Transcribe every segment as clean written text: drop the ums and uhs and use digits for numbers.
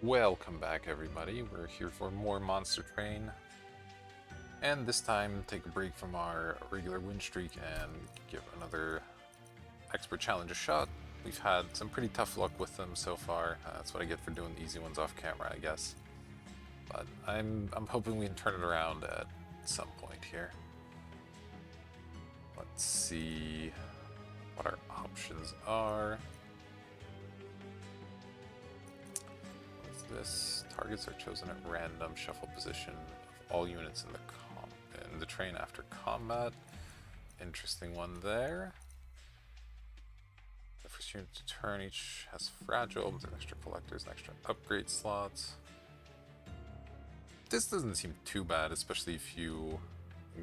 Welcome back, everybody. We're here for more Monster Train, and this time take a break from our regular win streak and give another expert challenge a shot. We've had some pretty tough luck with them so far. That's what I get for doing the easy ones off camera, I guess. But I'm hoping we can turn it around at some point here. Let's see what our options are. This targets are chosen at random. Shuffle position of all units in the train after combat. Interesting one there. The first unit to turn each has fragile with extra collectors and extra upgrade slots. This doesn't seem too bad, especially if you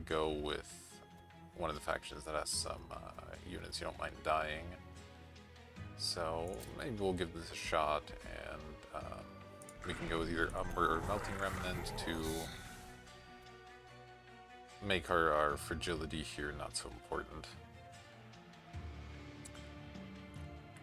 go with one of the factions that has some units you don't mind dying. So maybe we'll give this a shot, and we can go with either Umber or Melting Remnant to make our fragility here not so important.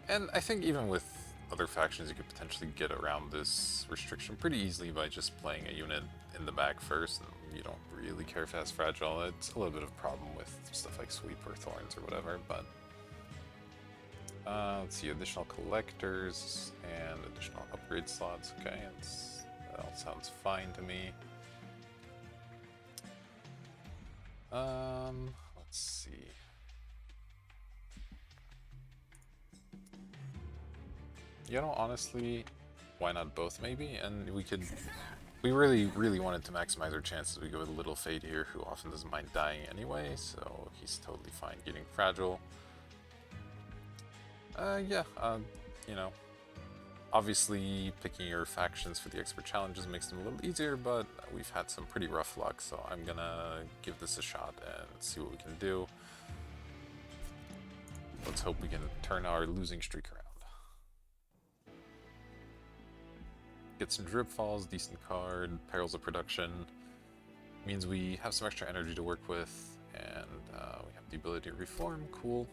And I think even with other factions you could potentially get around this restriction pretty easily by just playing a unit in the back first, and you don't really care if it has fragile. It's a little bit of a problem with stuff like Sweep or Thorns or whatever, but let's see, additional collectors and additional upgrade slots. Okay, that all sounds fine to me. Let's see. You know, honestly, why not both maybe? And we really wanted to maximize our chances. We go with Little Fate here, who often doesn't mind dying anyway, so he's totally fine getting fragile. You know, obviously picking your factions for the expert challenges makes them a little easier, but we've had some pretty rough luck, so I'm gonna give this a shot and see what we can do. Let's hope we can turn our losing streak around. Get some drip falls, decent card, perils of production. Means we have some extra energy to work with, and we have the ability to reform. Cool.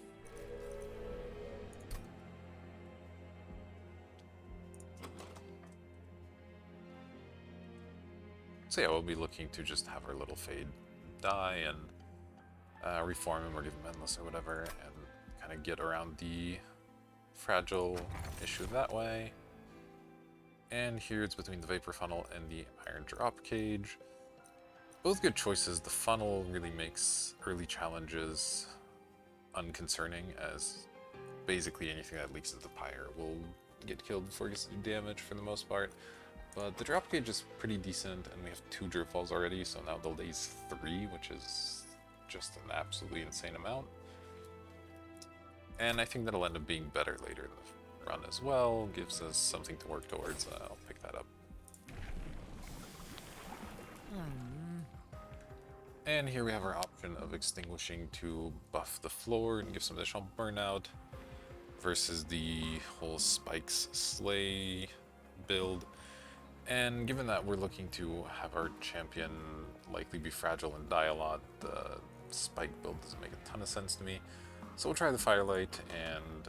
So yeah, we'll be looking to just have our Little Fade die and reform him or give him Endless or whatever, and kind of get around the fragile issue that way. And here it's between the Vapor Funnel and the Iron Drop Cage. Both good choices. The funnel really makes early challenges unconcerning, as basically anything that leaks into the pyre will get killed before it gets to do damage for the most part. But the drop cage is pretty decent, and we have 2 drip falls already, so now delays 3, which is just an absolutely insane amount. And I think that'll end up being better later in the run as well. Gives us something to work towards. I'll pick that up. And here we have our option of extinguishing to buff the floor and give some additional burnout, versus the whole Spikes Slay build. And given that we're looking to have our champion likely be fragile and die a lot, the Spike build doesn't make a ton of sense to me. So we'll try the Firelight and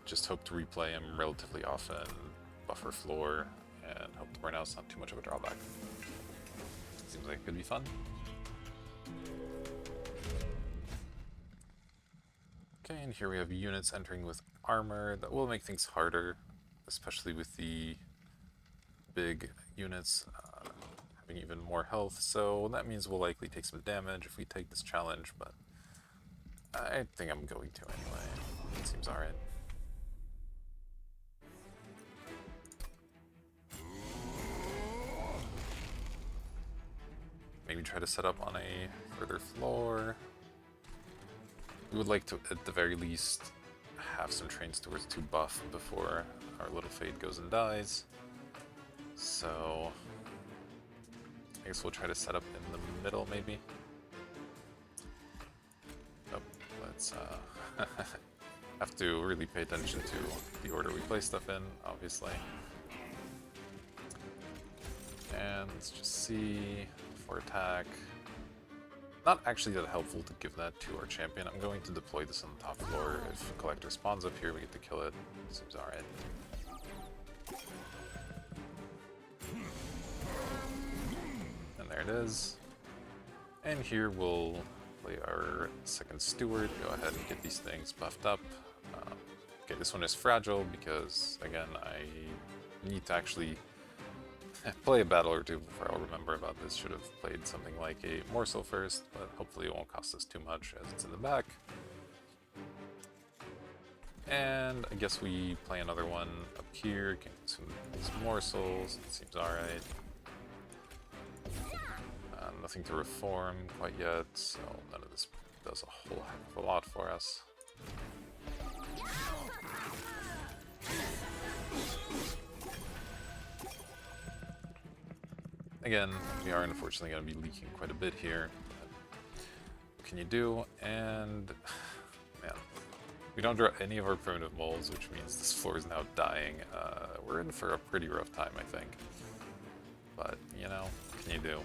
just hope to replay him relatively often, buffer floor, and hope the burnout's not too much of a drawback. Seems like it could be fun. Okay, and here we have units entering with armor. That will make things harder, especially with the big units having even more health, so that means we'll likely take some damage if we take this challenge, but I think I'm going to anyway. It seems alright. Maybe try to set up on a further floor. We would like to, at the very least, have some train stewards to buff before our Little Fade goes and dies. So I guess we'll try to set up in the middle, maybe. Oh, let's have to really pay attention to the order we play stuff in, obviously. And let's just see, for attack. Not actually that helpful to give that to our champion. I'm going to deploy this on the top floor. If a collector spawns up here, we get to kill it. Seems alright. is. And here we'll play our second steward, go ahead and get these things buffed up. Okay, this one is fragile because, again, I need to actually play a battle or two before I'll remember about this. Should have played something like a morsel first, but hopefully it won't cost us too much as it's in the back. And I guess we play another one up here, get some these morsels, it seems alright. Nothing to reform quite yet, so none of this does a whole heck of a lot for us. Again, we are unfortunately going to be leaking quite a bit here. What can you do? And man, we don't draw any of our primitive moles, which means this floor is now dying. We're in for a pretty rough time, I think. But, you know, what can you do?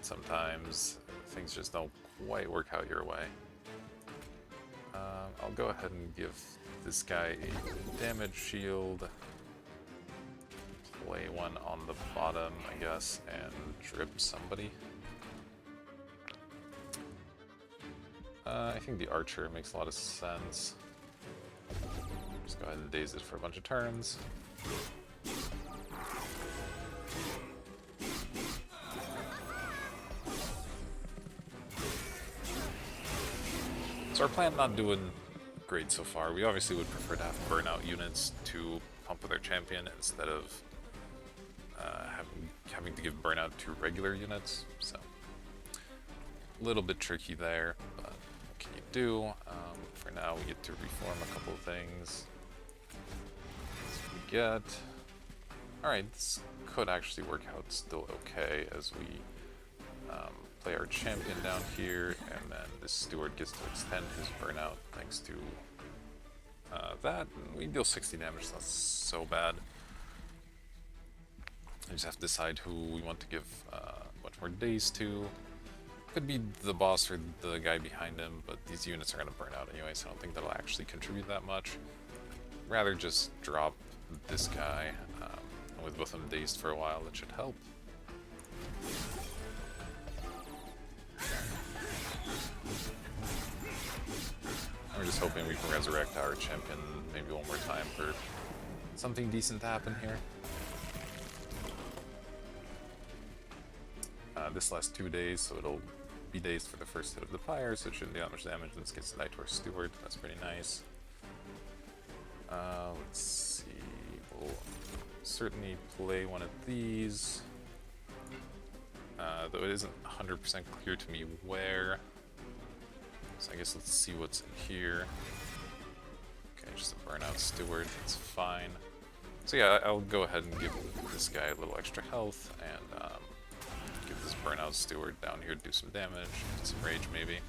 Sometimes things just don't quite work out your way. I'll go ahead and give this guy a damage shield. Play one on the bottom, I guess, and drip somebody. I think the archer makes a lot of sense. Just go ahead and daze it for a bunch of turns. So our plan not doing great so far. We obviously would prefer to have burnout units to pump with our champion instead of having to give burnout to regular units. So a little bit tricky there, but what can you do? For now we get to reform a couple of things. So we get... Alright, this could actually work out still okay as we play our champion down here, and then this steward gets to extend his burnout thanks to that. And we deal 60 damage, so that's so bad. I just have to decide who we want to give much more days to. Could be the boss or the guy behind him, but these units are going to burn out anyway, so I don't think that'll actually contribute that much. Rather just drop this guy. With both of them dazed for a while, that should help. We're just hoping we can resurrect our champion maybe one more time for something decent to happen here. This lasts 2 days, so it'll be dazed for the first hit of the fire, so it shouldn't do that much damage. This gets to die to our steward. That's pretty nice. Let's see. We'll certainly play one of these. Though it isn't 100% clear to me where. So I guess let's see what's in here. Okay, just a burnout steward. That's fine. So yeah, I'll go ahead and give this guy a little extra health and give this burnout steward down here to do some damage, get some rage maybe.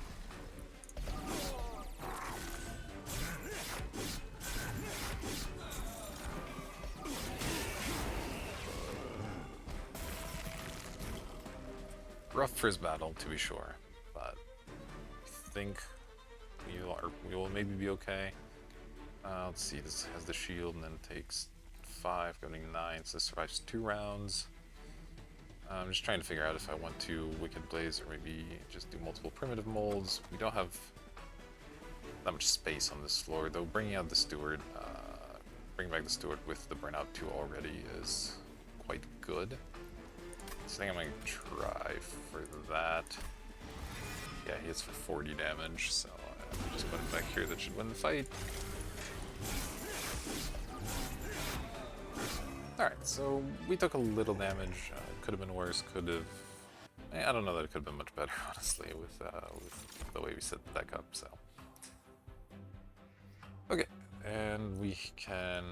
Rough first battle, to be sure, but I think we will maybe be okay. Let's see, this has the shield and then takes 5, going 9, so this survives 2 rounds. I'm just trying to figure out if I want to Wicked Blaze or maybe just do multiple primitive molds. We don't have that much space on this floor, though bringing out the steward, bringing back the steward with the burnout 2 already is quite good. So I think I'm going to try for that. Yeah, he hits for 40 damage, so just put him back here. That should win the fight. Alright, so we took a little damage. Could have been worse, could have... I don't know that it could have been much better, honestly, with the way we set the deck up, so... Okay, and we can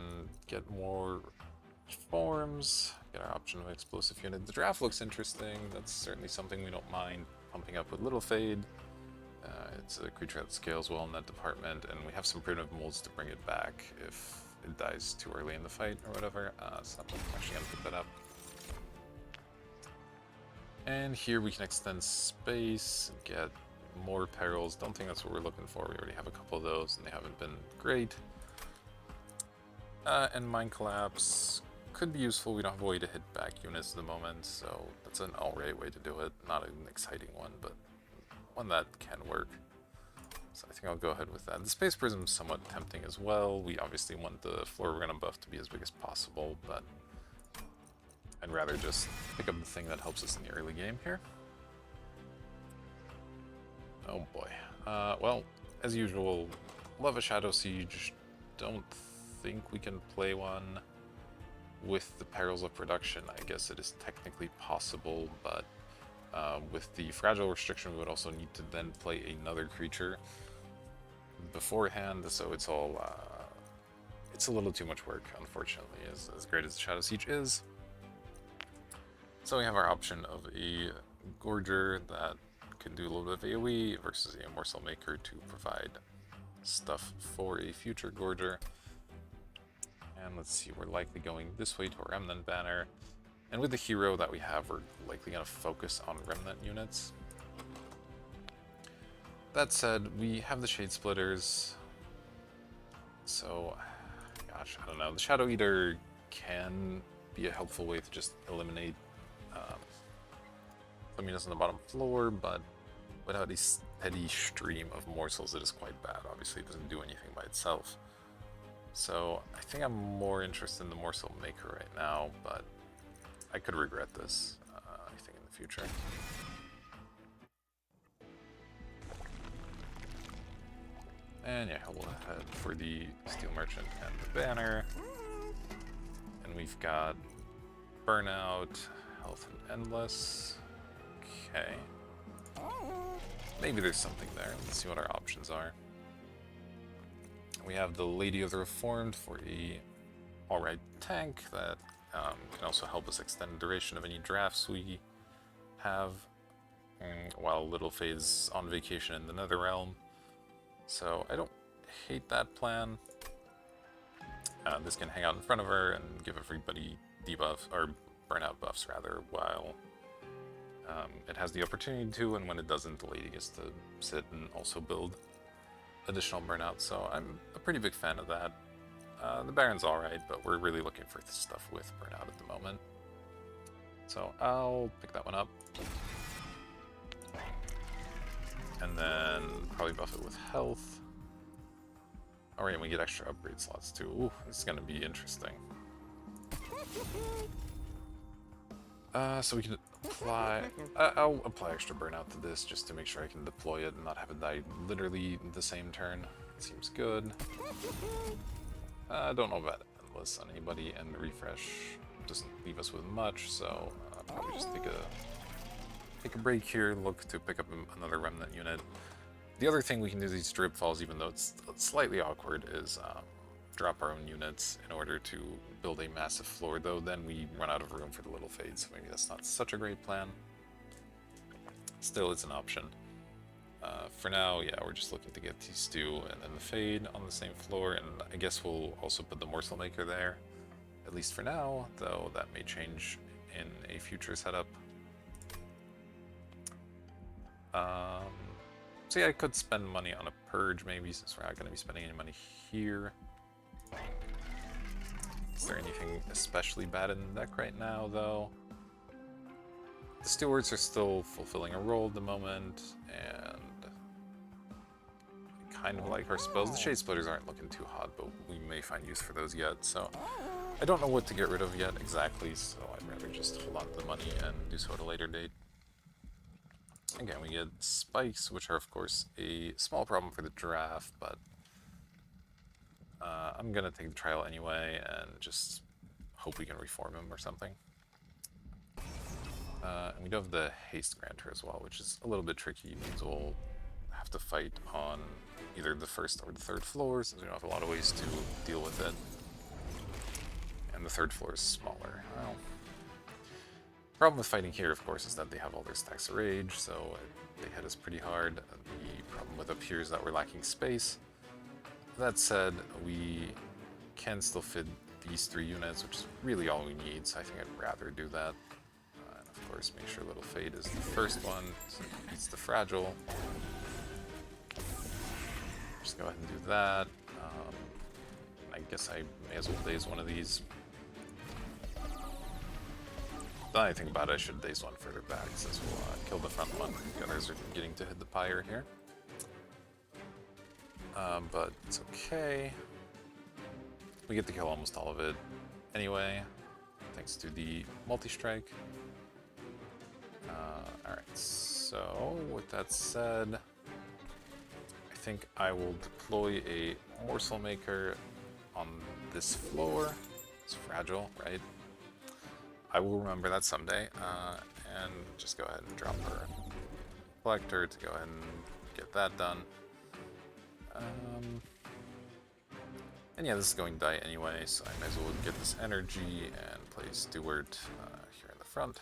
get more forms, get our option of explosive unit. The draft looks interesting. That's certainly something we don't mind pumping up with Little Fade. It's a creature that scales well in that department, and we have some primitive molds to bring it back if it dies too early in the fight or whatever. So I'm actually going to pick that up. And here we can extend space, get more perils. Don't think that's what we're looking for. We already have a couple of those, and they haven't been great. And Mind Collapse could be useful. We don't have a way to hit back units at the moment, so that's an alright way to do it. Not an exciting one, but one that can work. So I think I'll go ahead with that. The Space Prism is somewhat tempting as well. We obviously want the floor we're going to buff to be as big as possible, but I'd rather just pick up the thing that helps us in the early game here. Oh boy. Well, as usual, love a Shadow Siege. Don't think we can play one with the Perils of Production. I guess it is technically possible, but with the Fragile restriction, we would also need to then play another creature beforehand, so it's all it's a little too much work, unfortunately, as great as Shadow Siege is. So we have our option of a Gorger that can do a little bit of AoE versus a Morsel Maker to provide stuff for a future Gorger. And let's see, we're likely going this way to a Remnant banner. And with the hero that we have, we're likely going to focus on Remnant units. That said, we have the Shade Splitters. So, gosh, I don't know. The Shadow Eater can be a helpful way to just eliminate some units on the bottom floor, but without a steady stream of morsels, it is quite bad. Obviously, it doesn't do anything by itself. So I think I'm more interested in the Morsel Maker right now, but I could regret this, I think, in the future. And yeah, we'll head for the Steel Merchant and the Banner. And we've got Burnout, Health and Endless. Okay. Maybe there's something there. Let's see what our options are. We have the Lady of the Reformed for a alright tank that can also help us extend the duration of any drafts we have, while Little Faye's on vacation in the Netherrealm. So I don't hate that plan. This can hang out in front of her and give everybody debuff, or burnout buffs rather, while it has the opportunity to, and when it doesn't, the lady gets to sit and also build additional burnout, so I'm a pretty big fan of that. The Baron's alright, but we're really looking for this stuff with burnout at the moment. So I'll pick that one up. And then probably buff it with health. Alright, and we get extra upgrade slots too. Ooh, this is gonna be interesting. So we can apply... I'll apply extra burnout to this just to make sure I can deploy it and not have it die literally the same turn. Seems good. I don't know about Endless on anybody, and refresh doesn't leave us with much, so I'll probably just take a break here, look to pick up another Remnant unit. The other thing we can do with these drip falls, even though it's slightly awkward, is drop our own units in order to build a massive floor, though then we run out of room for the Little Fade, so maybe that's not such a great plan. Still, it's an option. For now, yeah, we're just looking to get these two and then the Fade on the same floor, and I guess we'll also put the Morsel Maker there, at least for now, though that may change in a future setup. So yeah, I could spend money on a Purge maybe, since we're not going to be spending any money here. Is there anything especially bad in the deck right now, though? The Stewards are still fulfilling a role at the moment, and I kind of like our spells. The Shade Splitters aren't looking too hot, but we may find use for those yet, so I don't know what to get rid of yet exactly, so I'd rather just hold on to the money and do so at a later date. Again, we get spikes, which are of course a small problem for the draft, but I'm gonna take the trial anyway and just hope we can reform him or something. And we do have the Haste Granter as well, which is a little bit tricky. It means we'll have to fight on either the first or the third floor, since we don't have a lot of ways to deal with it. And the third floor is smaller. Well, the problem with fighting here, of course, is that they have all their stacks of rage, so they hit us pretty hard. The problem with up here is that we're lacking space. That said, we can still fit these 3 units, which is really all we need, so I think I'd rather do that. And of course, make sure Little Fade is the first one, so it beats the Fragile. Just go ahead and do that. I guess I may as well daze one of these. Then I think about it, I should daze one further back since we'll kill the front one. The others are getting to hit the pyre here. But it's okay. We get to kill almost all of it anyway, thanks to the multi-strike. Alright, so with that said, I think I will deploy a morsel maker on this floor. It's fragile, right? I will remember that someday, and just go ahead and drop our collector to go ahead and get that done. And yeah, this is going to die anyway, so I might as well get this energy and play Stewart here in the front.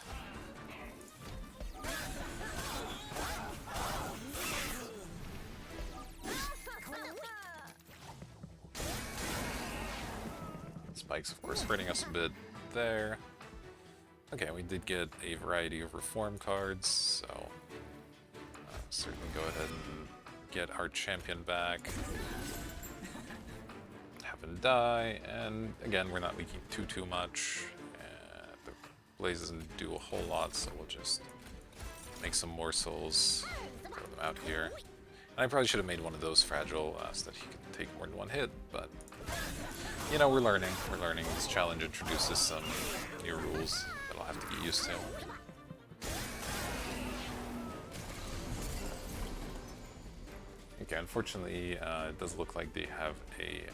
Spike's, of course, hurting us a bit there. Okay, we did get a variety of reform cards, so certainly go ahead and get our champion back. Have him die, and again, we're not leaking too much. The blaze doesn't do a whole lot, so we'll just make some morsels, throw them out here. And I probably should have made one of those fragile so that he could take more than one hit, but you know, we're learning. This challenge introduces some new rules that I'll have to get used to. Okay, unfortunately, it does look like they have a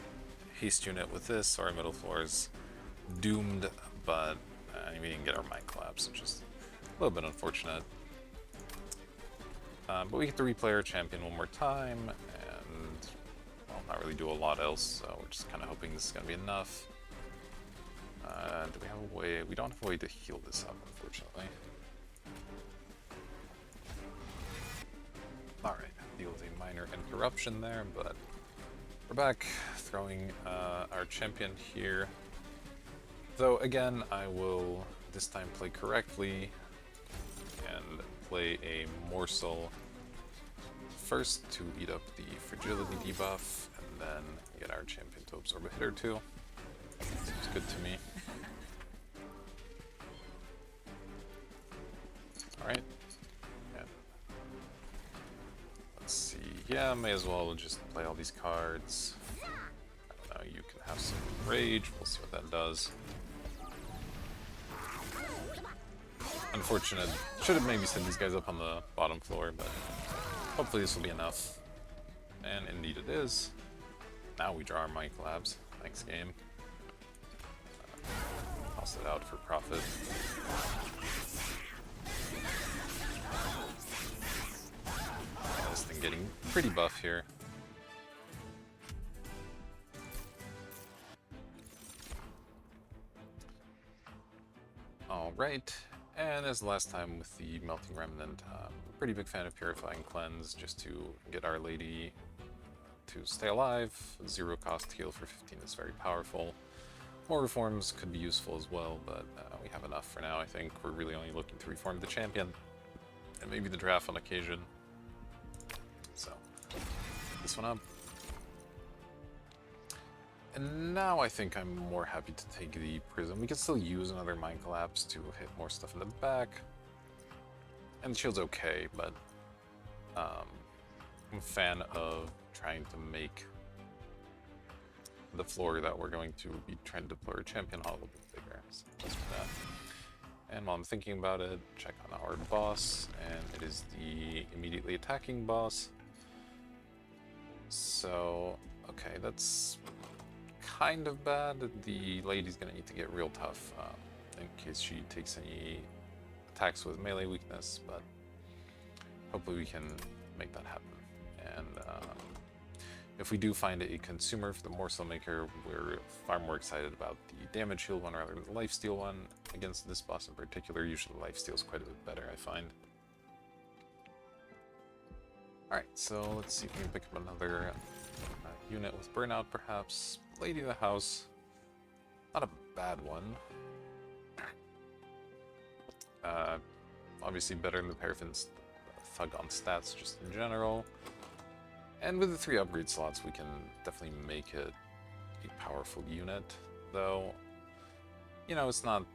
haste unit with this, so our middle floor is doomed, but we didn't get our mind collapse, which is a little bit unfortunate. But we get to replay our champion one more time, and well, not really do a lot else, so we're just kind of hoping this is going to be enough. Do we have a way? We don't have a way to heal this up, unfortunately. Alright, deals a minor interruption there, but we're back, throwing our champion here. Though, again, I will this time play correctly and play a morsel first to eat up the fragility debuff, and then get our champion to absorb a hit or two. Seems good to me. Alright. Let's see. Yeah, may as well just play all these cards. I don't know, you can have some rage. We'll see what that does. Unfortunate. Should have maybe set these guys up on the bottom floor, but hopefully this will be enough. And indeed it is. Now we draw our mind collapse. Thanks, game. Toss it out for profit. This thing getting pretty buff here. Alright, and as last time with the Melting Remnant, pretty big fan of Purifying Cleanse just to get Our Lady to stay alive. 0 cost heal for 15 is very powerful. More reforms could be useful as well, but we have enough for now. I think we're really only looking to reform the champion and maybe the draft on occasion. So, this one up. And now I think I'm more happy to take the Prism. We can still use another Mind Collapse to hit more stuff in the back. And the shield's okay, but I'm a fan of trying to make the floor that we're going to be trying to deploy our champion a little bit bigger. So just for that. And while I'm thinking about it, check on our boss, and it is the immediately attacking boss. So, okay, that's kind of bad. The lady's gonna need to get real tough in case she takes any attacks with melee weakness, but hopefully we can make that happen. And if we do find a consumer for the Morsel Maker, we're far more excited about the damage heal one rather than the lifesteal one. Against this boss in particular, usually lifesteal is quite a bit better, I find. Alright, so let's see if we can pick up another unit with Burnout, perhaps. Lady of the House. Not a bad one. Obviously better than the Paraffin's Thug on stats just in general. And with the 3 upgrade slots, we can definitely make it a powerful unit, though, you know, it's not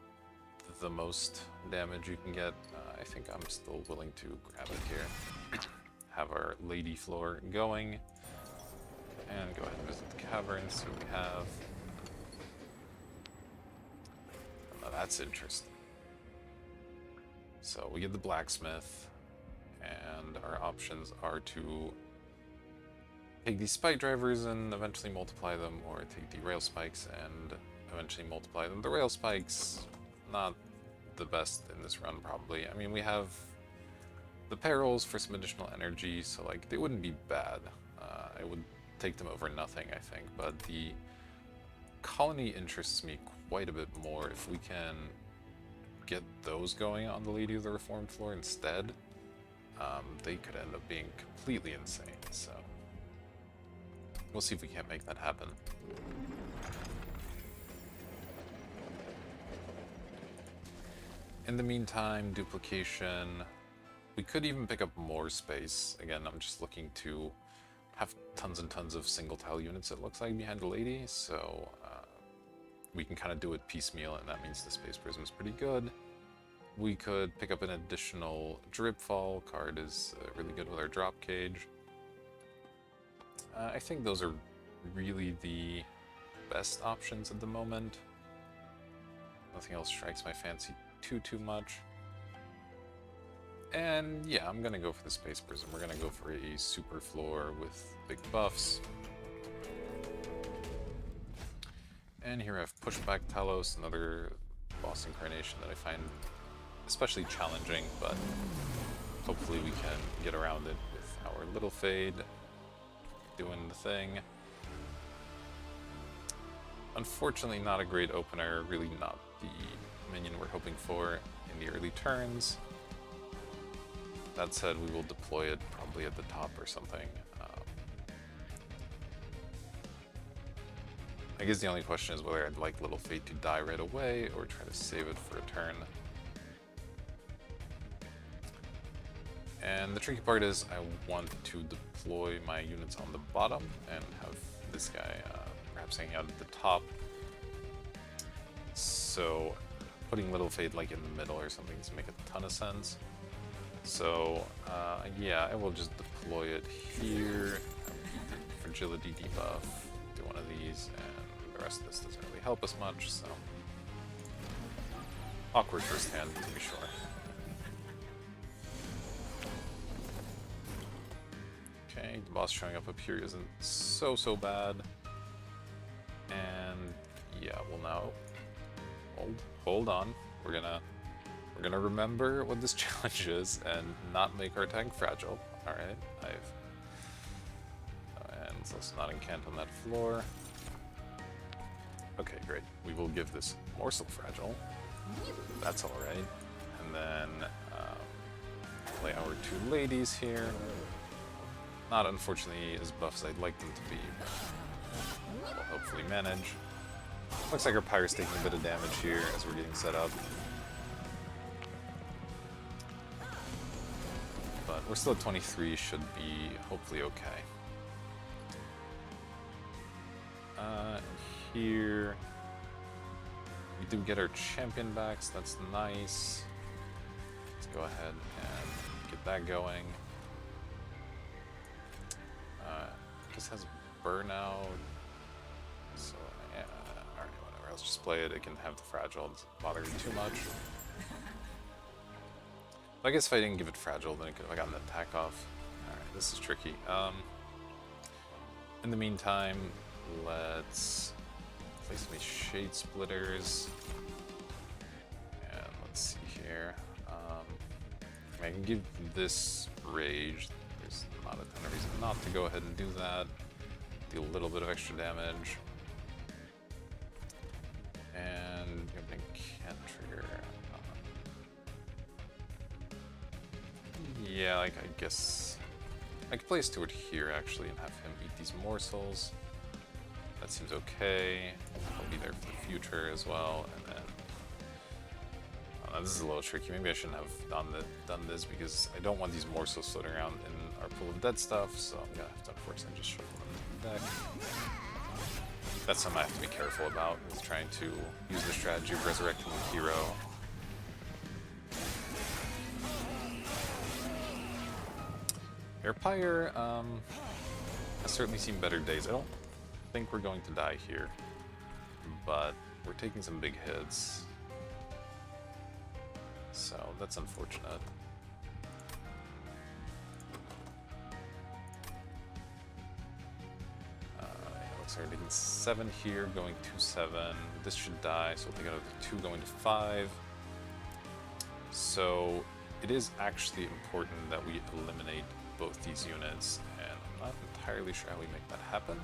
the most damage you can get, I think I'm still willing to grab it here. Have our lady floor going, and go ahead and visit the cavern, see what we have. Oh, now that's interesting. So we get the blacksmith, and our options are to take these spike drivers and eventually multiply them, or take the rail spikes and eventually multiply them. The rail spikes, not the best in this run, probably. I mean, we have the perils for some additional energy, so like they wouldn't be bad. I would take them over nothing, I think, but the colony interests me quite a bit more. If we can get those going on the Lady of the Reformed floor instead, they could end up being completely insane, so we'll see if we can't make that happen. In the meantime, duplication. We could even pick up more space. Again, I'm just looking to have tons and tons of single tile units, it looks like, behind the lady, so we can kind of do it piecemeal, and that means the space prism is pretty good. We could pick up an additional Dripfall card, is really good with our drop cage. I think those are really the best options at the moment. Nothing else strikes my fancy too much. And yeah, I'm gonna go for the Space Prism. We're gonna go for a super floor with big buffs. And here I have Pushback Talos, another boss incarnation that I find especially challenging, but hopefully we can get around it with our little Fade doing the thing. Unfortunately, not a great opener, really not the minion we're hoping for in the early turns. That said, we will deploy it probably at the top or something. I guess the only question is whether I'd like Little Fate to die right away or try to save it for a turn. And the tricky part is I want to deploy my units on the bottom and have this guy perhaps hanging out at the top. So putting Little Fate like in the middle or something to make a ton of sense. So yeah, I will just deploy it here, fragility debuff, do one of these, and the rest of this doesn't really help us much, so awkward first hand, to be sure. Okay, the boss showing up here isn't so bad, and yeah, we'll now hold on. We're gonna remember what this challenge is and not make our tank fragile. All right, and let's also not incant on that floor. Okay, great. We will give this morsel fragile. That's all right. And then play our two ladies here. Not unfortunately as buff as I'd like them to be, but we'll hopefully manage. Looks like our Pyre's taking a bit of damage here as we're getting set up. But we're still at 23, should be hopefully okay. Here we do get our champion back, so that's nice. Let's go ahead and get that going. This has burnout, so yeah, alright, whatever, let's just play it. It can have the fragile, it doesn't bother me too much. I guess if I didn't give it fragile, then it could have gotten the attack off. Alright, this is tricky. In the meantime, let's place some shade splitters. And let's see here. I can give this rage. There's not a ton of reason not to go ahead and do that. Do a little bit of extra damage. And opening can't trigger. Yeah, like I guess I could place Stewart here actually and have him eat these morsels. That seems okay. I'll be there for the future as well. And then this is a little tricky. Maybe I shouldn't have done this because I don't want these morsels floating around in our pool of dead stuff. So I'm gonna have to unfortunately just shuffle them in the deck. That's something I have to be careful about, is trying to use the strategy of resurrecting the hero Airpire has certainly seen better days. I don't think we're going to die here, but we're taking some big hits. So that's unfortunate. Looks like we're taking 7 here, going to 7. This should die, so we'll take another 2 going to 5. So it is actually important that we eliminate both these units, and I'm not entirely sure how we make that happen.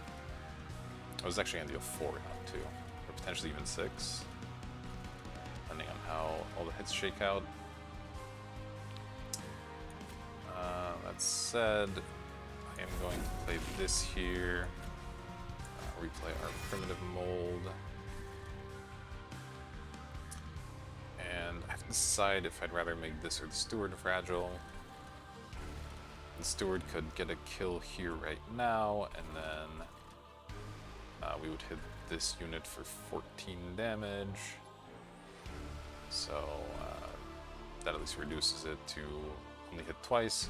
I was actually going to go 4, not 2, or potentially even 6, depending on how all the hits shake out. That said, I am going to play this here, replay our primitive mold, and I have to decide if I'd rather make this or the steward fragile. The steward could get a kill here right now, and then we would hit this unit for 14 damage. So that at least reduces it to only hit twice.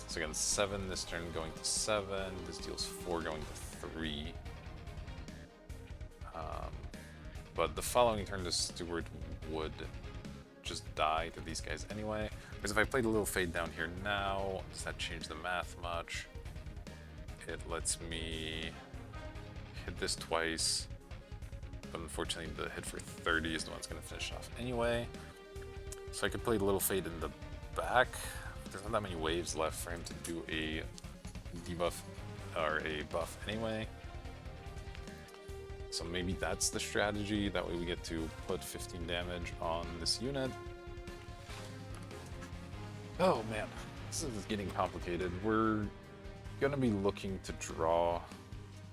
So again, 7 this turn going to 7. This deals 4 going to 3. But the following turn, the steward would just die to these guys anyway. Because if I played a little fade down here now, does that change the math much? It lets me hit this twice, but unfortunately the hit for 30 is the one that's going to finish off anyway. So I could play a little fade in the back. There's not that many waves left for him to do a debuff or a buff anyway. So maybe that's the strategy. That way we get to put 15 damage on this unit. Oh man, this is getting complicated. We're gonna be looking to draw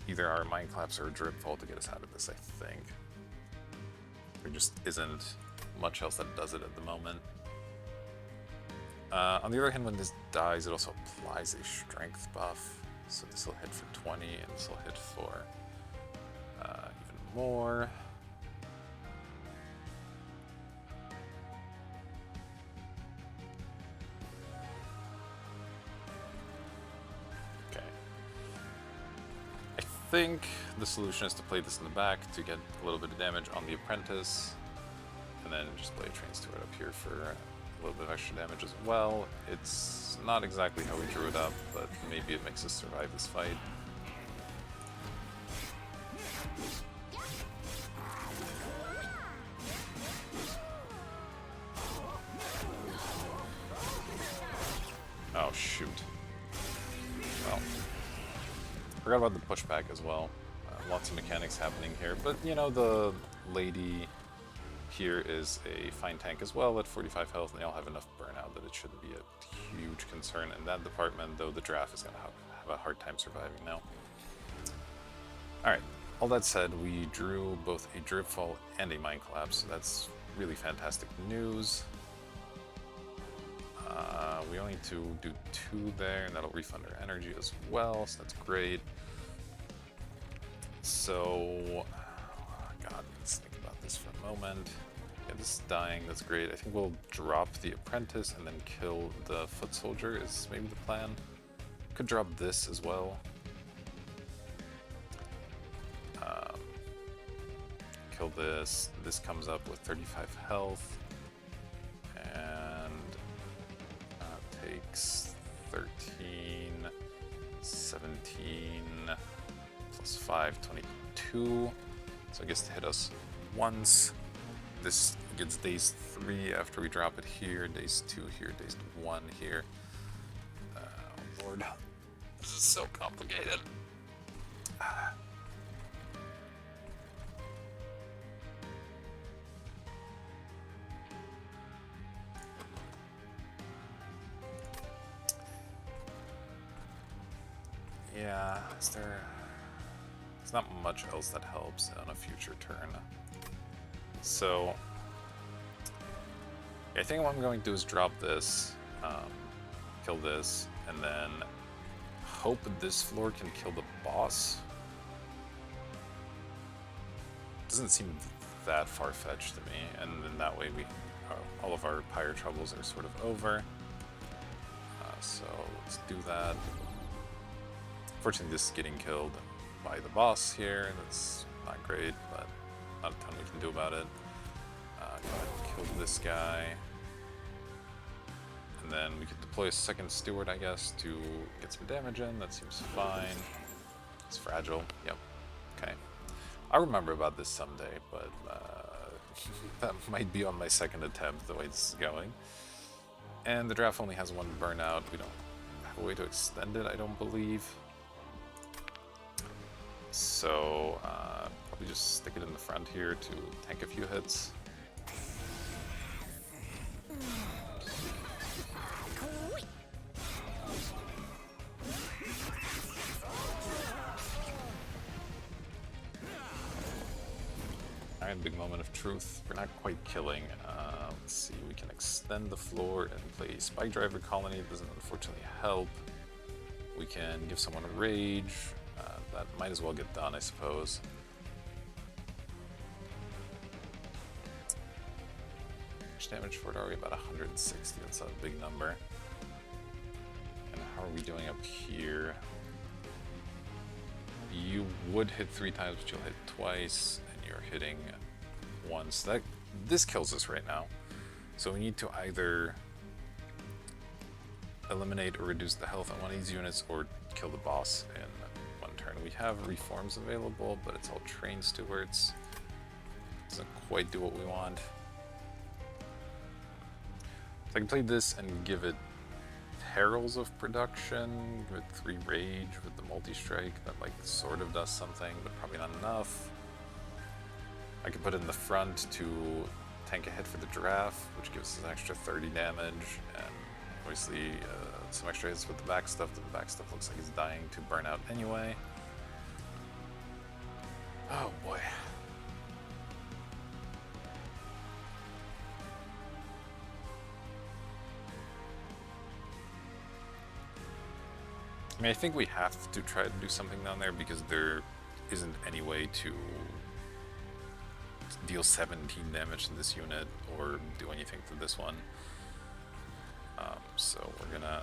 either our Mind Collapse or a Dripfall to get us out of this, I think. There just isn't much else that does it at the moment. On the other hand, when this dies, it also applies a strength buff. So this will hit for 20, and this will hit for even more. Okay. I think the solution is to play this in the back to get a little bit of damage on the Apprentice, and then just play a Train Steward up here for a little bit of extra damage as well. It's not exactly how we drew it up, but maybe it makes us survive this fight. Oh shoot. Well, forgot about the pushback as well. Lots of mechanics happening here, but you know, the lady here is a fine tank as well at 45 health, and they all have enough burnout that it shouldn't be a huge concern in that department, though the draft is going to have a hard time surviving now. Alright, all that said, we drew both a Dripfall and a Mind Collapse, so that's really fantastic news. We only need to do 2 there, and that'll refund our energy as well, so that's great. So, God, let's think about this for a moment. Yeah, this is dying, that's great. I think we'll drop the Apprentice and then kill the Foot Soldier is maybe the plan. Could drop this as well. Kill this. This comes up with 35 health. And takes 13, 17, plus 5, 22. So I guess to hit us once. This gets days 3 after we drop it here, days 2 here, days 1 here. Oh Lord, this is so complicated. Yeah, there's not much else that helps on a future turn. So, I think what I'm going to do is drop this, kill this, and then hope this floor can kill the boss. Doesn't seem that far-fetched to me, and then that way we all of our pyre troubles are sort of over. So let's do that. Fortunately, this is getting killed by the boss here. That's not great, but not a ton we can do about it. Go ahead and kill this guy. And then we could deploy a second steward, I guess, to get some damage in. That seems fine. It's fragile. Yep. Okay. I'll remember about this someday, but that might be on my second attempt, the way this is going. And the draft only has one burnout. We don't have a way to extend it, I don't believe. So, probably just stick it in the front here to tank a few hits. Alright, big moment of truth. We're not quite killing. Let's see, we can extend the floor and play Spike Driver Colony. It doesn't unfortunately help. We can give someone a Rage. That might as well get done, I suppose. How much damage for it are we? About 160. That's a big number. And how are we doing up here? You would hit 3 times, but you'll hit twice, and you're hitting once. This kills us right now. So we need to either eliminate or reduce the health on one of these units, or kill the boss in one turn. We have reforms available, but it's all train stewards. Doesn't quite do what we want. So I can play this and give it Perils of Production, give it 3 Rage with the multi-strike. That like sort of does something, but probably not enough. I could put it in the front to tank a hit for the giraffe, which gives us an extra 30 damage, and obviously some extra hits with the back stuff. The back stuff looks like he's dying to burn out anyway. Oh boy. I mean, I think we have to try to do something down there because there isn't any way to deal 17 damage to this unit or do anything to this one. So we're gonna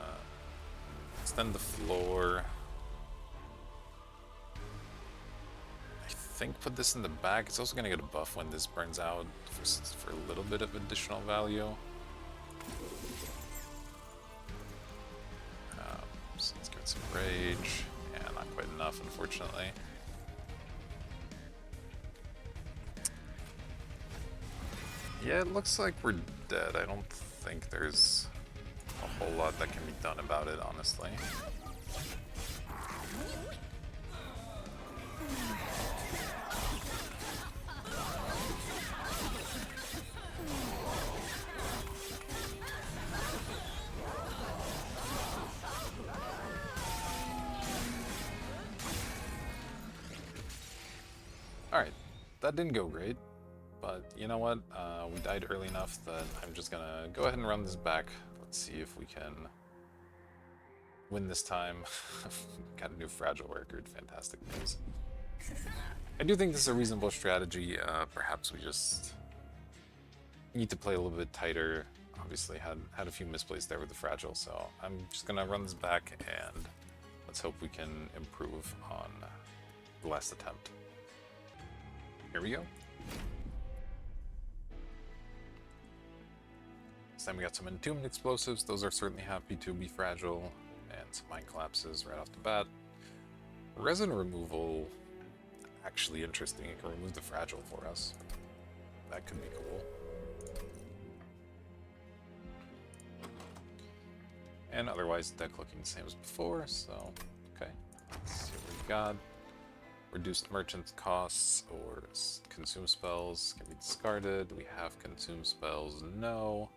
extend the floor. I think put this in the back. It's also gonna get a buff when this burns out for a little bit of additional value. So let's get some rage. Yeah, not quite enough, unfortunately. Yeah, it looks like we're dead. I don't think there's a whole lot that can be done about it, honestly. Alright, that didn't go great, but you know what? We died early enough that I'm just gonna go ahead and run this back. Let's see if we can win this time. Got a new fragile record, fantastic news. I do think this is a reasonable strategy. Perhaps we just need to play a little bit tighter. Obviously had a few misplays there with the fragile, so I'm just gonna run this back and let's hope we can improve on the last attempt. Here we go. This time we got some entombment explosives. Those are certainly happy to be fragile, and some mind collapses right off the bat. Resin removal, actually interesting. It can remove the fragile for us. That could be cool. And otherwise, deck looking the same as before, so okay. Let's see what we got. Reduced merchant costs or consume spells can be discarded. We have consume spells, no.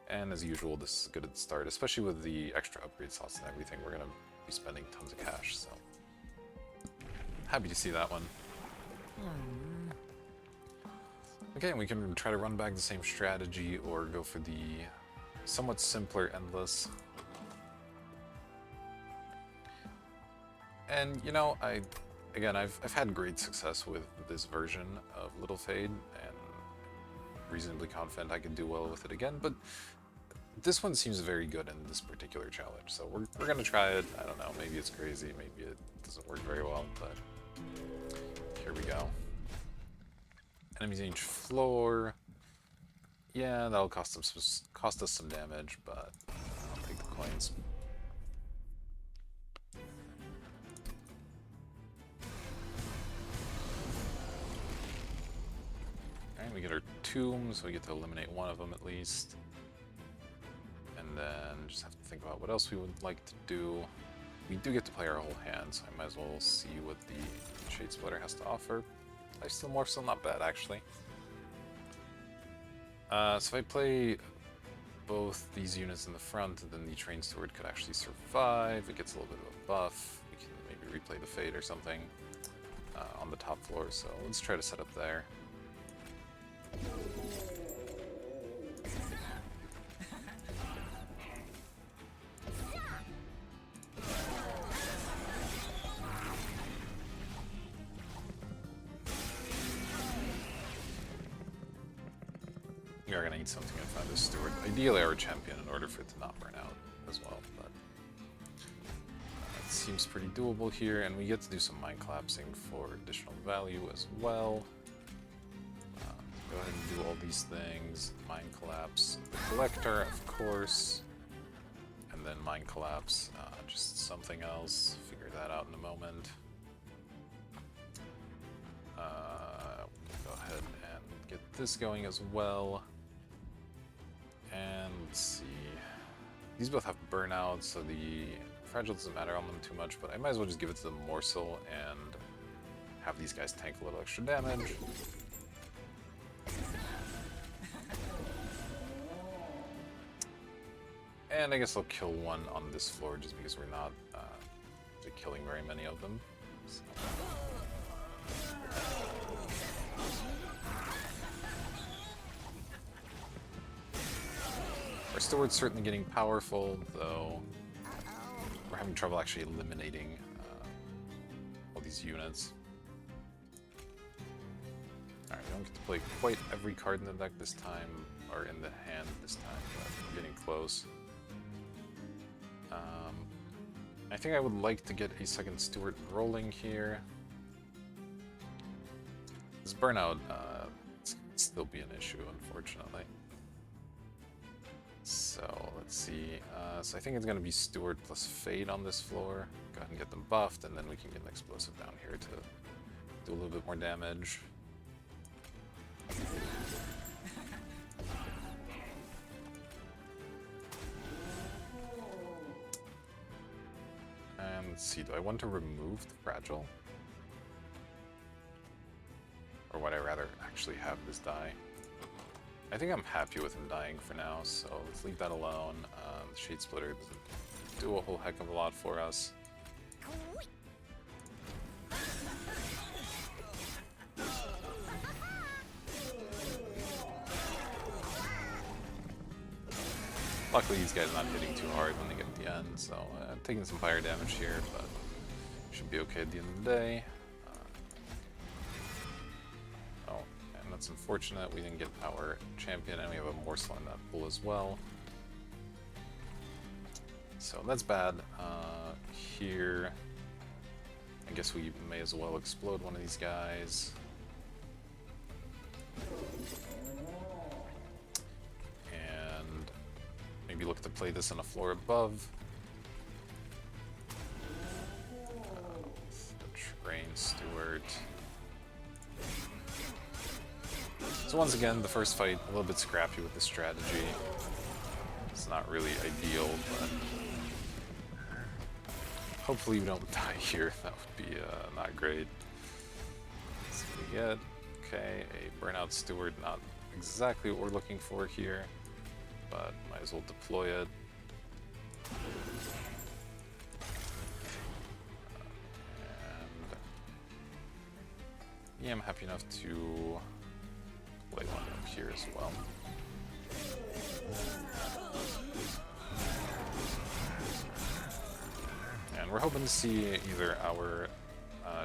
And as usual, this is good at the start, especially with the extra upgrade slots and everything. We're going to be spending tons of cash, so happy to see that one. Okay, we can try to run back the same strategy or go for the somewhat simpler Endless. And you know, Again, I've had great success with this version of Little Fade, and reasonably confident I could do well with it again, but this one seems very good in this particular challenge, so we're gonna try it. I don't know, maybe it's crazy, maybe it doesn't work very well, but here we go. Enemies on each floor. Yeah, that'll cost us some damage, but I'll take the coins. Alright, we get our tomb, so we get to eliminate one of them at least. And then just have to think about what else we would like to do. We do get to play our whole hand, so I might as well see what the Shade Splitter has to offer. Lifesteal Morphsel, not bad actually. So if I play both these units in the front, then the Train Steward could actually survive. It gets a little bit of a buff. We can maybe replay the Fade or something on the top floor, so let's try to set up there. We are going to need something in front of this Steward. Ideally our champion in order for it to not burn out as well, but it seems pretty doable here, and we get to do some Mind Collapsing for additional value as well. Go ahead and do all these things. Mind Collapse the Collector, of course, and then Mind Collapse just something else. Figure that out in a moment. Go ahead and get this going as well. And let's see. These both have burnout, so the fragile doesn't matter on them too much, but I might as well just give it to the morsel and have these guys tank a little extra damage. And I guess I'll kill one on this floor just because we're not killing very many of them. So. Our Steward's certainly getting powerful, though we're having trouble actually eliminating all these units. Alright, we don't get to play quite every card in the deck this time, or in the hand this time, but we're getting close. I think I would like to get a second Steward rolling here. This burnout it's gonna still be an issue, unfortunately. So let's see. So I think it's gonna be Steward plus Fade on this floor. Go ahead and get them buffed, and then we can get an explosive down here to do a little bit more damage. And let's see, do I want to remove the fragile? Or would I rather actually have this die? I think I'm happy with him dying for now, so let's leave that alone. The Shade Splitter doesn't do a whole heck of a lot for us. Luckily these guys are not hitting too hard when they get to the end, so taking some fire damage here, but should be okay at the end of the day. Oh, and that's unfortunate, we didn't get our champion, and we have a morsel in that pool as well. So that's bad. Here, I guess we may as well explode one of these guys. And maybe look to play this on a floor above. The Train Steward. So once again, the first fight, a little bit scrappy with the strategy. It's not really ideal, but hopefully we don't die here. That would be not great. So we get, okay, a Burnout Steward, not exactly what we're looking for here, but might as well deploy it. And yeah, I'm happy enough to play one up here as well. And we're hoping to see either our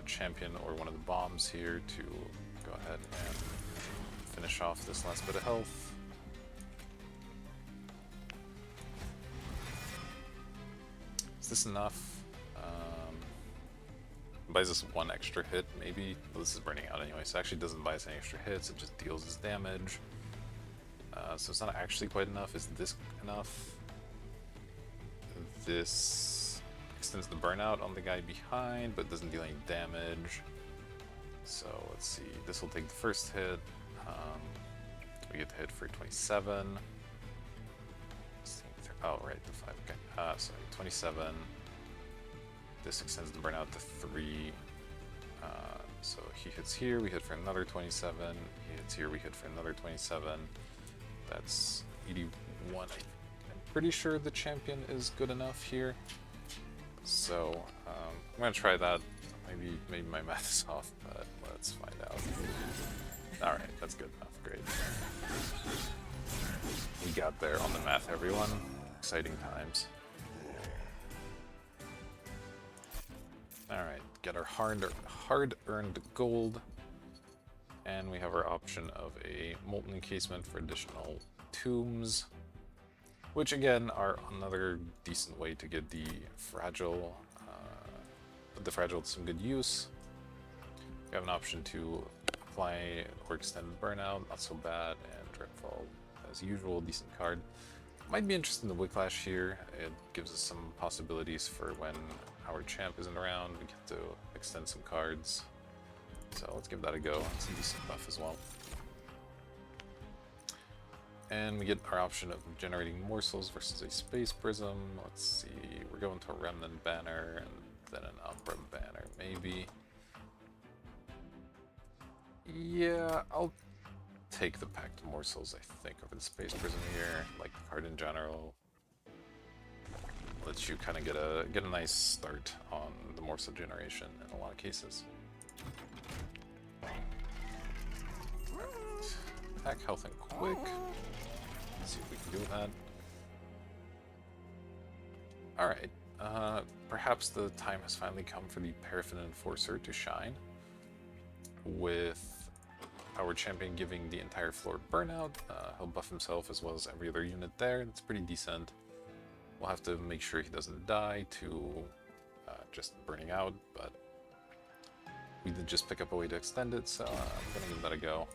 champion or one of the bombs here to go ahead and finish off this last bit of health. Is this enough? Buys us one extra hit, maybe. Well, this is burning out anyway, so it actually doesn't buy us any extra hits, it just deals us damage. So it's not actually quite enough. Is this enough? This extends the burnout on the guy behind, but doesn't deal any damage. So let's see, this will take the first hit. We get the hit for 27. Oh, right, the 5, okay. Sorry, 27. This extends the burnout to 3. So he hits here, we hit for another 27. He hits here, we hit for another 27. That's 81. I'm pretty sure the champion is good enough here. So I'm gonna try that. Maybe my math is off, but let's find out. Alright, that's good enough. Great. We got there on the math, everyone. Exciting times. Alright, get our hard-earned gold. And we have our option of a molten encasement for additional tombs, which again are another decent way to get the fragile, put the fragile to some good use. We have an option to apply or extend burnout, not so bad, and Dreadfall as usual, decent card. Might be interested in the Whiplash here. It gives us some possibilities for when our champ isn't around. We get to extend some cards. So let's give that a go. It's a decent buff as well. And we get our option of generating morsels versus a space prism. Let's see, we're going to a remnant banner and then an umbra banner, maybe. Yeah, I'll take the packed morsels, I think, over the space prism here. Like the card in general. Lets you kind of get a nice start on the morsel generation in a lot of cases. Attack, health, and quick. Let's see if we can do that. Alright, perhaps the time has finally come for the Paraffin Enforcer to shine. With our champion giving the entire floor burnout, he'll buff himself as well as every other unit there. That's pretty decent. We'll have to make sure he doesn't die to just burning out, but we did just pick up a way to extend it, so I'm gonna give that a go.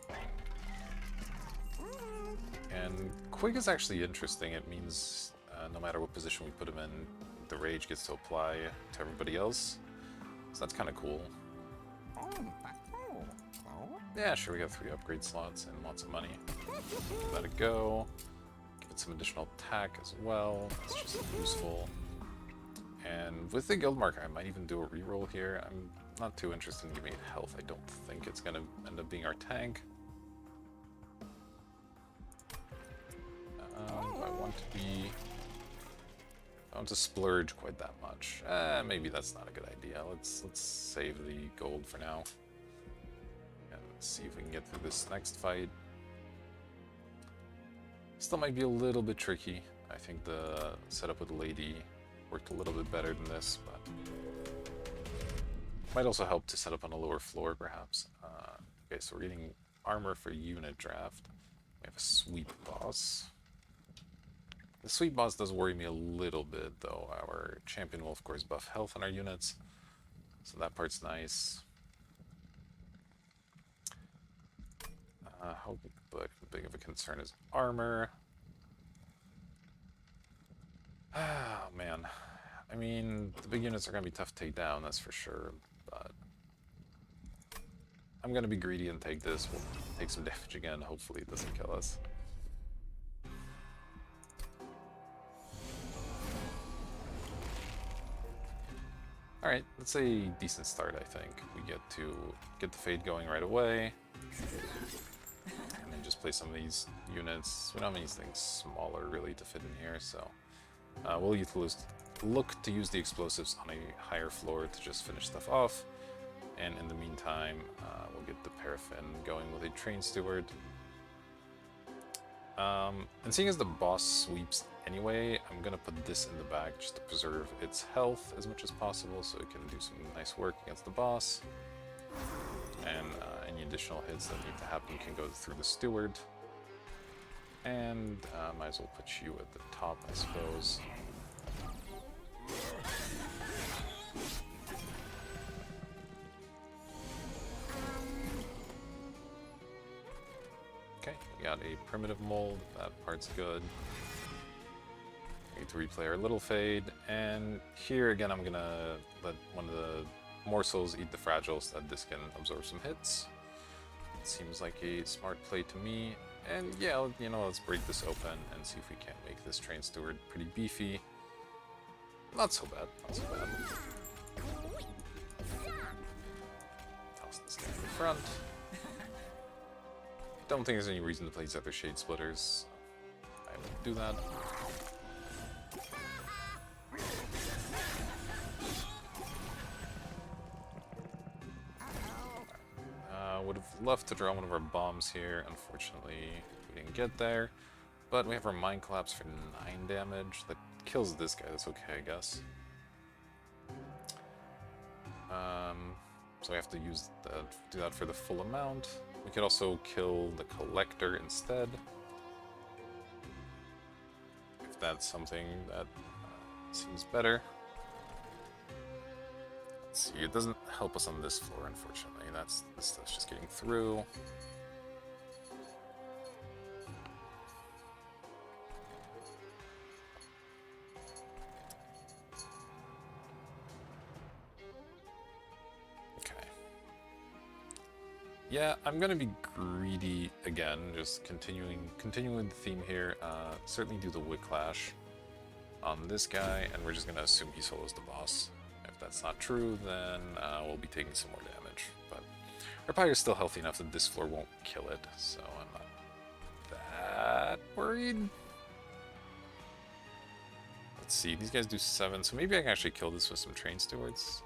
And quick is actually interesting. It means no matter what position we put him in, the rage gets to apply to everybody else. So that's kind of cool. Yeah, sure, we got 3 upgrade slots and lots of money. Give that a go. Give it some additional attack as well. It's just useful. And with the guild marker, I might even do a reroll here. I'm not too interested in giving it health. I don't think it's going to end up being our tank. I want to splurge quite that much. Maybe that's not a good idea. Let's save the gold for now. And see if we can get through this next fight. Still might be a little bit tricky. I think the setup with the lady worked a little bit better than this, but might also help to set up on a lower floor, perhaps. Okay, so we're getting armor for unit draft. We have a sweep boss. The sweep boss does worry me a little bit, though. Our champion will, of course, buff health on our units, so that part's nice. How big of a concern is armor? Oh, man. I mean, the big units are going to be tough to take down, that's for sure, but I'm going to be greedy and take this. We'll take some damage again. Hopefully it doesn't kill us. Alright, that's a decent start, I think. We get to get the Fade going right away. And then just play some of these units. We don't have anything smaller, really, to fit in here, so we'll look to use the explosives on a higher floor to just finish stuff off. And in the meantime, we'll get the Paraffin going with a Train Steward. And seeing as the boss sweeps anyway, I'm gonna put this in the back just to preserve its health as much as possible so it can do some nice work against the boss. And any additional hits that need to happen can go through the Steward. And might as well put you at the top, I suppose. got a primitive mold, that part's good. Need to replay our little fade, and here again I'm gonna let one of the morsels eat the fragile so that this can absorb some hits. Seems like a smart play to me. And yeah, you know, let's break this open and see if we can't make this train steward pretty beefy. Not so bad, not so bad. Toss this guy in the front. Don't think there's any reason to play these other shade splitters. I won't do that. Would have loved to draw one of our bombs here. Unfortunately, we didn't get there. But we have our Mind Collapse for 9 damage. That kills this guy. That's okay, I guess. So we have to use do that for the full amount. We could also kill the Collector instead. If that's something that seems better. Let's see, it doesn't help us on this floor, unfortunately. This stuff's just getting through. Okay. Yeah, I'm gonna be greedy again, just continuing the theme here. Certainly do the Whiplash on this guy, and we're just gonna assume he solos the boss. If that's not true, then we'll be taking some more damage. But our Pyre is still healthy enough that this floor won't kill it, so I'm not that worried. Let's see, these guys do 7, so maybe I can actually kill this with some Train Stewards.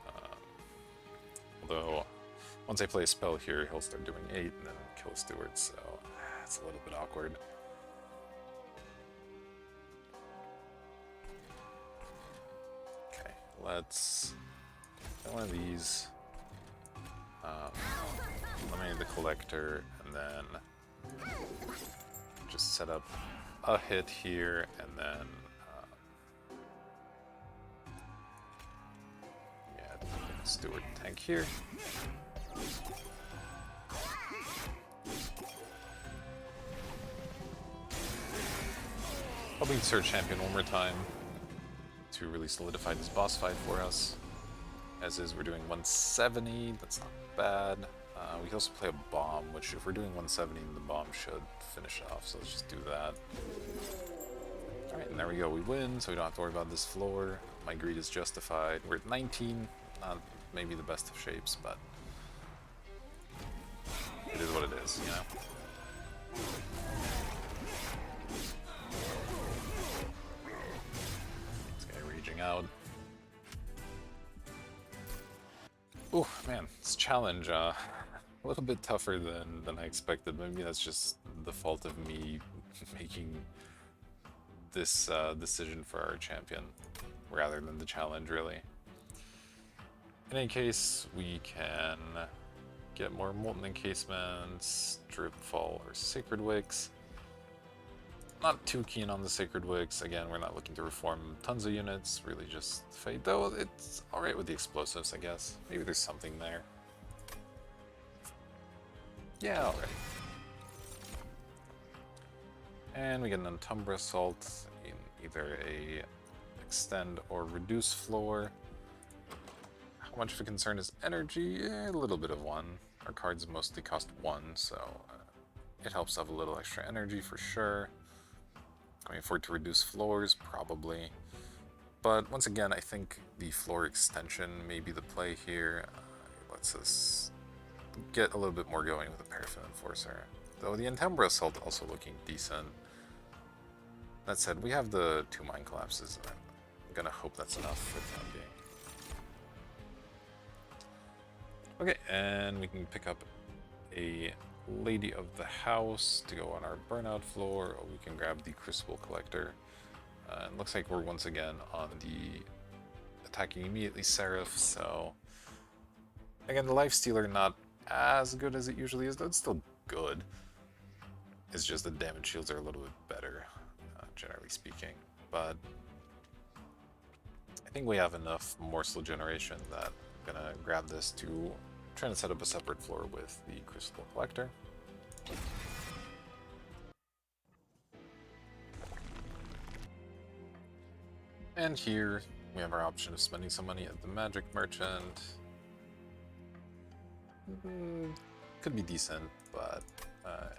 Although, once I play a spell here, he'll start doing 8 and then kill Stewards, so it's a little bit awkward. Let's get one of these, eliminate the Collector, and then just set up a hit here, and then yeah, Steward tank here. Probably insert Champion one more time to really solidify this boss fight for us. As is, we're doing 170, that's not bad. We can also play a bomb, which if we're doing 170, the bomb should finish it off, so let's just do that. Alright, and there we go, we win, so we don't have to worry about this floor. My greed is justified. We're at 19, not maybe the best of shapes, but it is what it is, you know? Out. Oh man, this challenge a little bit tougher than I expected. Maybe that's just the fault of me making this decision for our champion rather than the challenge, really. In any case, we can get more Molten Encasements, Drip Fall, or Sacred Wicks. Not too keen on the Sacred Wicks. Again, we're not looking to reform tons of units, really just Fate. Though it's alright with the explosives, I guess. Maybe there's something there. Yeah, alright. And we get an Untumbra Assault in either a extend or reduce floor. How much of a concern is energy? A little bit of 1. Our cards mostly cost 1, so it helps to have a little extra energy for sure. Can we afford to reduce floors? Probably. But once again, I think the floor extension may be the play here. Lets us get a little bit more going with the Paraffin Enforcer. Though the Entumbra Assault also looking decent. That said, we have the 2 Mind Collapses. I'm gonna hope that's enough for the time being. Okay, and we can pick up a Lady of the House to go on our burnout floor, or we can grab the Crucible Collector. It looks like we're once again on the attacking immediately Seraph, so again, the Lifestealer not as good as it usually is, though it's still good. It's just the damage shields are a little bit better, generally speaking. But I think we have enough morsel generation that I'm gonna grab this to try to set up a separate floor with the Crucible Collector. And here we have our option of spending some money at the magic merchant. Could be decent, but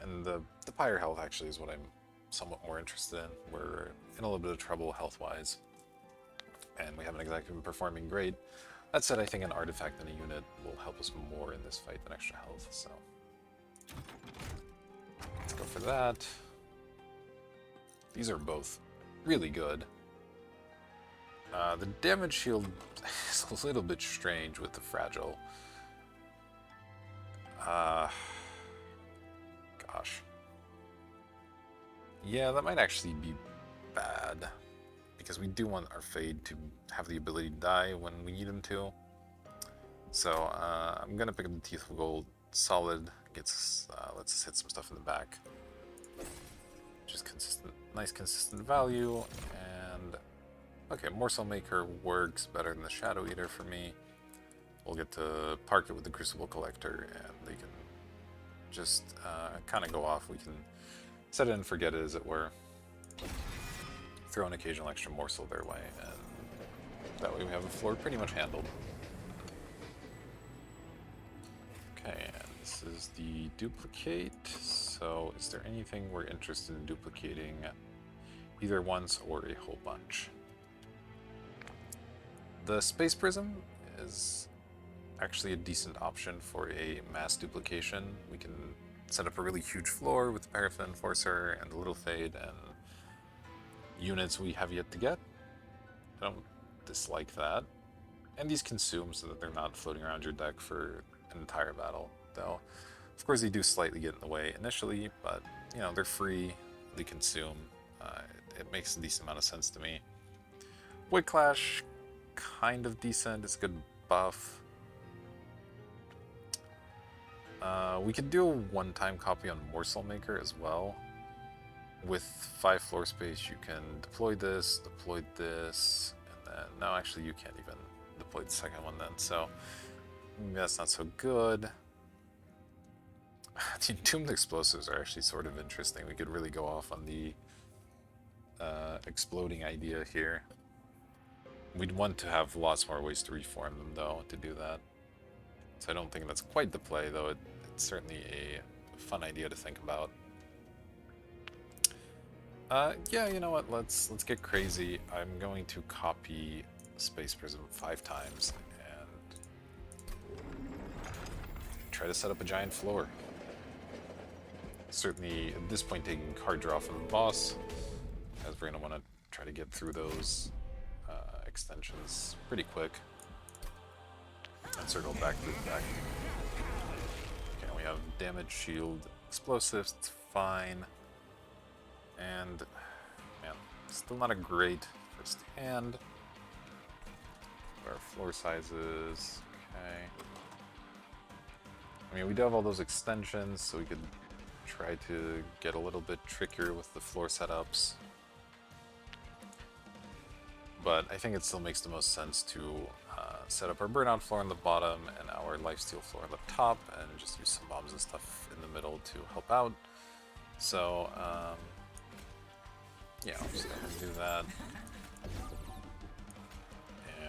and the pyre health actually is what I'm somewhat more interested in. We're in a little bit of trouble health-wise, and we haven't exactly been performing great. That said, I think an artifact in a unit will help us more in this fight than extra health, so let's go for that. These are both really good. The damage shield is a little bit strange with the fragile. Gosh. Yeah, that might actually be bad, because we do want our Fade to have the ability to die when we need him to. So I'm gonna pick up the Teeth of Gold. Solid gets lets us hit some stuff in the back. Just consistent, nice consistent value. And okay, Morsel Maker works better than the Shadow Eater for me. We'll get to park it with the Crucible Collector, and they can just kind of go off. We can set it and forget it, as it were. Throw an occasional extra morsel their way, and that way we have the floor pretty much handled. Okay, and this is the duplicate. So is there anything we're interested in duplicating either once or a whole bunch? The Space Prism is actually a decent option for a mass duplication. We can set up a really huge floor with the Paraffin Enforcer and the Little Fade and units we have yet to get. I don't dislike that. And these consume so that they're not floating around your deck for an entire battle. Though, of course, they do slightly get in the way initially, but, you know, they're free, they consume. It makes a decent amount of sense to me. Void Clash, kind of decent. It's a good buff. We could do a one-time copy on Morsel Maker as well. With 5 floor space, you can deploy this, and then... No, actually, you can't even deploy the second one then, so that's not so good. The Entombed Explosives are actually sort of interesting. We could really go off on the exploding idea here. We'd want to have lots more ways to reform them, though, to do that. So I don't think that's quite the play, though it's certainly a fun idea to think about. Yeah, you know what? Let's get crazy. I'm going to copy Space Prism 5 times and try to set up a giant floor. Certainly, at this point, taking card draw from the boss, as we're going to want to try to get through those extensions pretty quick. And circle back to the deck. Okay, we have damage, shield, explosives, it's fine. And, man, still not a great first hand. Our floor sizes, okay. I mean, we do have all those extensions, so we could try to get a little bit trickier with the floor setups. But I think it still makes the most sense to set up our burnout floor on the bottom and our lifesteal floor on the top, and just use some bombs and stuff in the middle to help out. So, yeah, I'll just go ahead and do that.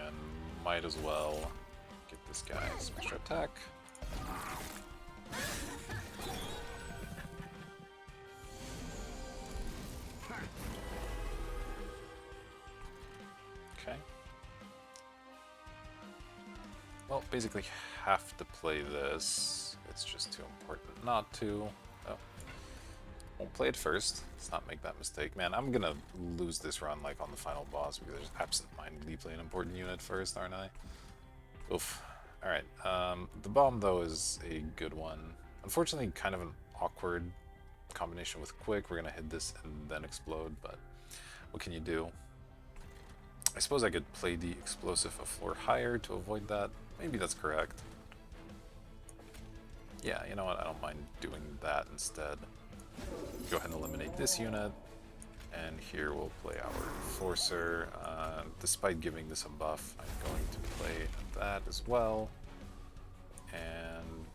And might as well get this guy some extra attack. Okay. Well, basically have to play this. It's just too important not to. Oh. Won't play it first. Let's not make that mistake. Man, I'm gonna lose this run like on the final boss because I just absent-mindedly play an important unit first, aren't I? Oof. Alright, the bomb though is a good one. Unfortunately, kind of an awkward combination with quick. We're gonna hit this and then explode, but what can you do? I suppose I could play the explosive a floor higher to avoid that. Maybe that's correct. Yeah, you know what? I don't mind doing that instead. Go ahead and eliminate this unit, and here we'll play our Enforcer. Despite giving this a buff, I'm going to play that as well. And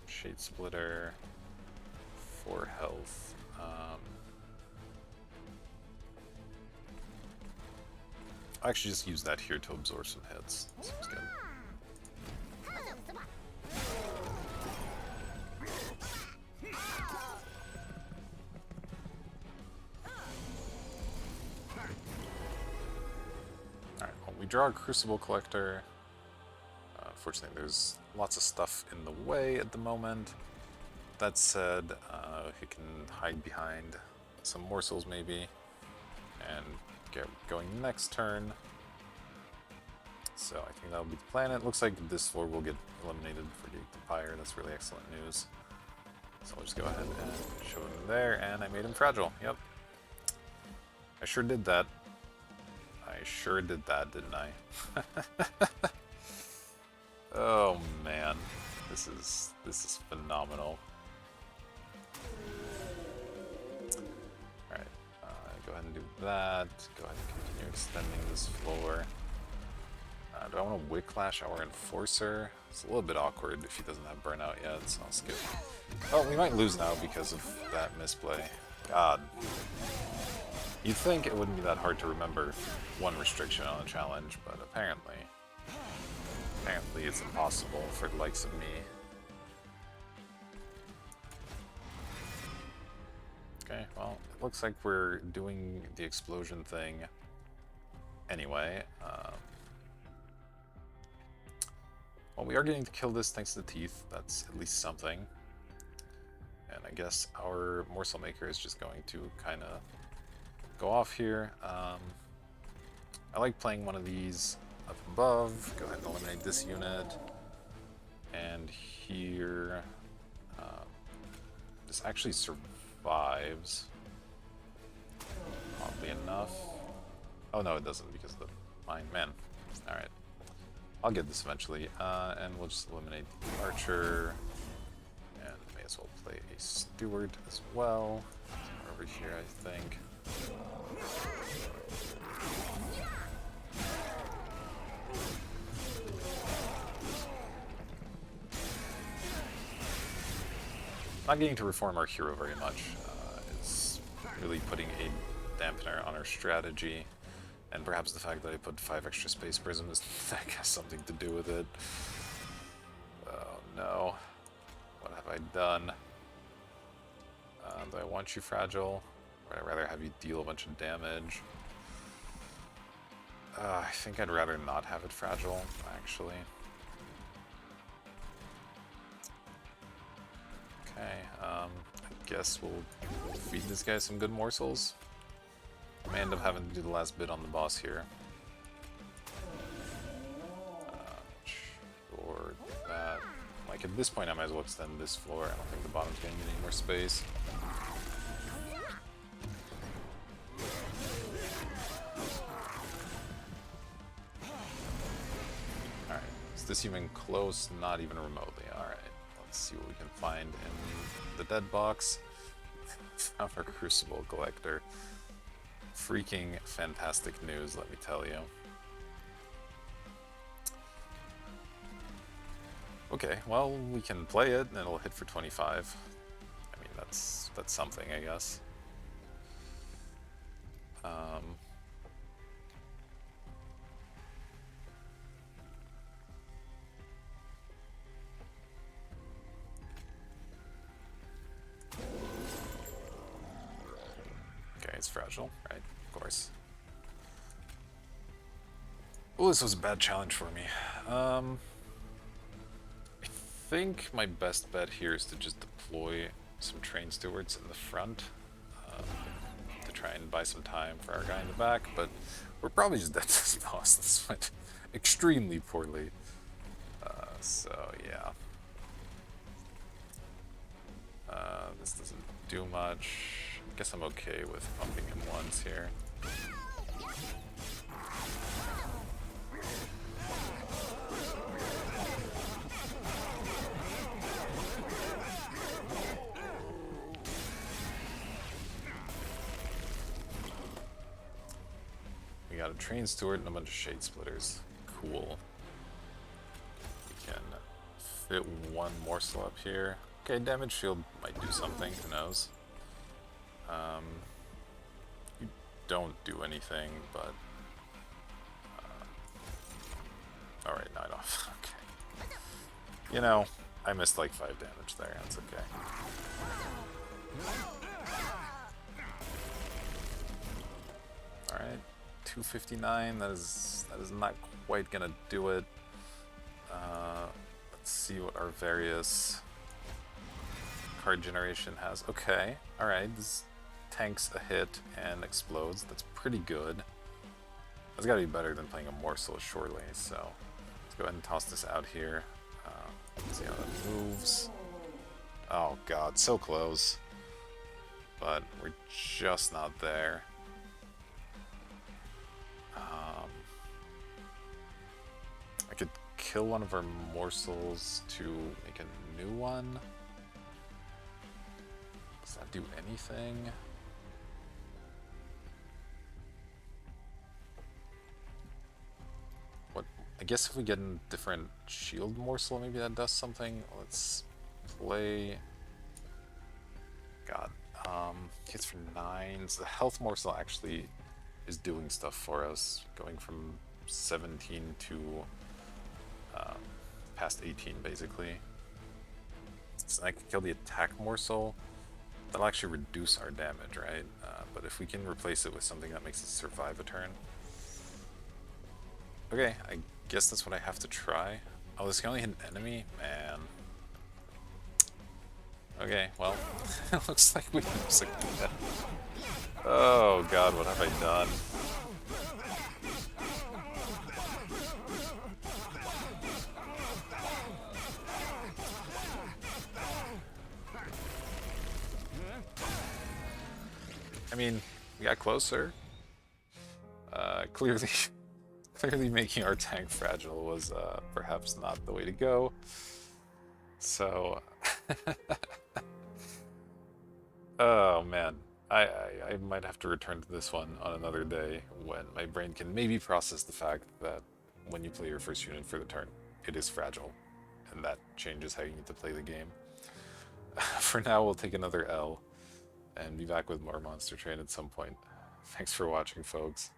Shade Splitter for health. I'll actually just use that here to absorb some hits. Seems good. Alright, well, we draw a Crucible Collector. Unfortunately, there's lots of stuff in the way at the moment. That said, he can hide behind some morsels maybe, and get going next turn. So I think that'll be the plan. It looks like this floor will get eliminated for the Pyre. That's really excellent news. So I'll just go ahead and show him there, and I made him fragile. Yep. I sure did that. I sure did that, didn't I? Oh man, this is phenomenal. Alright, go ahead and do that. Go ahead and continue extending this floor. Do I want to Whiplash our Enforcer? It's a little bit awkward if he doesn't have Burnout yet, so I'll skip. Oh, we might lose now because of that misplay. God. You'd think it wouldn't be that hard to remember one restriction on a challenge, but apparently it's impossible for the likes of me. Okay, well, it looks like we're doing the explosion thing anyway. Well, we are getting to kill this thanks to the teeth. That's at least something. And I guess our Morsel Maker is just going to kind of go off here. I like playing one of these up above. Go ahead and eliminate this unit. And here, this actually survives, oddly enough. Oh no, it doesn't because of the mine. Man, alright. I'll get this eventually, and we'll just eliminate the Archer, and may as well play a Steward as well. Somewhere over here, I think. Not getting to reform our hero very much. It's really putting a dampener on our strategy. And perhaps the fact that I put 5 extra Space Prisms, that has something to do with it. Oh no. What have I done? Do I want you fragile? Or would I rather have you deal a bunch of damage? I think I'd rather not have it fragile, actually. Okay, I guess we'll feed this guy some good morsels. I may end up having to do the last bit on the boss here. Sure, that. Like, at this point I might as well extend this floor. I don't think the bottom's going to get any more space. Alright, is this even close? Not even remotely. Alright, let's see what we can find in the dead box. Found our Crucible Collector. Freaking fantastic news, let me tell you. Okay, well, we can play it, and it'll hit for 25. I mean, that's something, I guess. Okay, it's fragile, right? Of course. Oh, this was a bad challenge for me. I think my best bet here is to just deploy some Train Stewards in the front to try and buy some time for our guy in the back, but we're probably just dead to this boss. This went extremely poorly. So, yeah. This doesn't do much. I guess I'm okay with pumping him once here. We got a Train Steward and a bunch of Shade Splitters. Cool. We can fit one morsel up here. Okay, Damage Shield might do something, who knows. You don't do anything, but Alright, 9 off. Okay. You know, I missed like 5 damage there. That's okay. Alright, 259. That is not quite gonna do it. Let's see what our various card generation has. Okay, alright. This tanks a hit and explodes. That's pretty good. That's gotta be better than playing a morsel, surely. So let's go ahead and toss this out here. See how that moves. Oh god, so close. But we're just not there. I could kill one of our morsels to make a new one. Does that do anything? What? I guess if we get a different shield morsel, maybe that does something. Let's play. God. Hits for 9s. The health morsel actually is doing stuff for us, going from 17 to past 18, basically. So I can kill the attack morsel. That'll actually reduce our damage, right? But if we can replace it with something that makes us survive a turn. Okay, I guess that's what I have to try. Oh, this can only hit an enemy? Man. Okay, well, it looks like we lose again. Oh god, what have I done? I mean, we got closer. Clearly, clearly making our tank fragile was perhaps not the way to go. So, oh man, I might have to return to this one on another day when my brain can maybe process the fact that when you play your first unit for the turn, it is fragile, and that changes how you need to play the game. For now, we'll take another L and be back with more Monster Train at some point. Thanks for watching, folks.